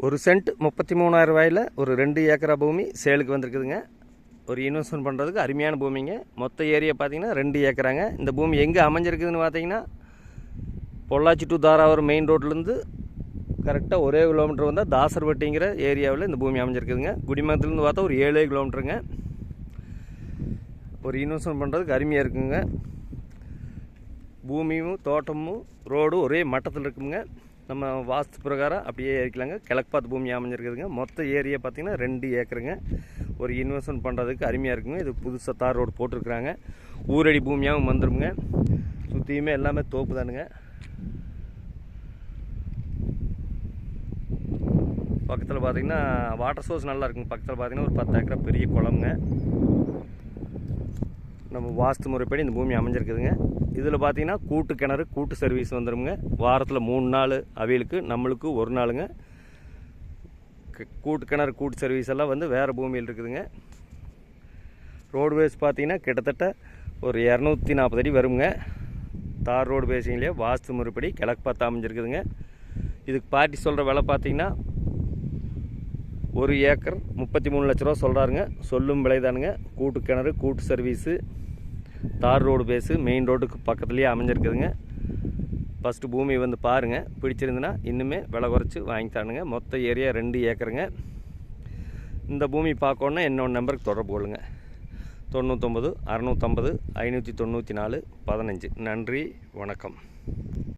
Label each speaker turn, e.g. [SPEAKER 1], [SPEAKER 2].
[SPEAKER 1] ஒரு சென்ட் 33,000 ரூபாயில் ஒரு 2 ஏக்கரா பூமி சேலுக்கு வந்திருக்குதுங்க. ஒரு இன்வெஸ்ட்மெண்ட் பண்ணுறதுக்கு அருமையான பூமிங்க. மொத்த ஏரியா பார்த்தீங்கன்னா 2 ஏக்கராங்க. இந்த பூமி எங்கே அமைஞ்சிருக்குதுன்னு பார்த்தீங்கன்னா, பொள்ளாச்சி டு தாராவரம் மெயின் ரோட்லேருந்து கரெக்டாக 1 கிலோமீட்டர் வந்தால் தாசர்பட்டிங்கிற ஏரியாவில் இந்த பூமி அமைஞ்சிருக்குதுங்க. குடிமங்கலத்துலேருந்து பார்த்தா ஒரு 7 கிலோமீட்டருங்க. ஒரு இன்வெஸ்ட்மெண்ட் பண்ணுறதுக்கு அருமையாக இருக்குங்க. பூமியும் தோட்டமும் ரோடும் ஒரே மட்டத்தில் இருக்குங்க. நம்ம வாஸ்து பிரகாரம் அப்படியே இருக்கலாங்க. கிழக்கு பார்த்து பூமி அமைஞ்சிருக்குதுங்க. மொத்த ஏரியா பார்த்திங்கன்னா 2 ஏக்கருங்க. ஒரு இன்வெஸ்ட்மெண்ட் பண்ணுறதுக்கு அருமையாக இருக்குங்க. இது புதுசாக தார் ரோடு போட்டிருக்குறாங்க. ஊரடி பூமியாகவும் வந்துடுங்க. சுற்றியுமே எல்லாமே தோப்பு தானுங்க. பக்கத்தில் பார்த்திங்கன்னா வாட்டர் சோர்ஸ் நல்லா இருக்குங்க. பக்கத்தில் பார்த்திங்கன்னா ஒரு 10 ஏக்கரா பெரிய குளம்ங்க. நம்ம வாஸ்து முறைப்படி இந்த பூமி அமைஞ்சிருக்குதுங்க. இதில் பார்த்திங்கன்னா கூட்டு கிணறு கூட்டு சர்வீஸ் வந்துடுங்க. வாரத்தில் 3 நாள் அவைகளுக்கு, நம்மளுக்கு 1 நாளுங்க. கூட்டு கிணறு கூட்டு சர்வீஸ் எல்லாம் வந்து வேறு பூமியில் இருக்குதுங்க. ரோடுவேஸ் பார்த்திங்கன்னா கிட்டத்தட்ட ஒரு 240 அடி வருங்க. தார் ரோடு பேசிங்களே வாஸ்து முறைப்படி கிழக்கு பார்த்து அமைஞ்சிருக்குதுங்க. இதுக்கு பார்ட்டி சொல்கிற விலை பார்த்திங்கன்னா 1 ஏக்கர் 33 லட்ச ரூபா சொல்கிறாருங்க. சொல்லும் விலை தானுங்க. கூட்டு கிணறு கூட்டு சர்வீஸு, தார் ரோடு பேஸு, மெயின் ரோடுக்கு பக்கத்துலேயே அமைஞ்சிருக்குதுங்க. ஃபஸ்ட்டு பூமி வந்து பாருங்கள். பிடிச்சிருந்துன்னா இன்னுமே விலை குறைச்சி வாங்கி தானுங்க. மொத்த ஏரியா 2 ஏக்கருங்க. இந்த பூமி பார்க்கணுன்னா என்னோட நம்பருக்கு தொடர்பு கொள்ளுங்க. 99 650 594 15. நன்றி, வணக்கம்.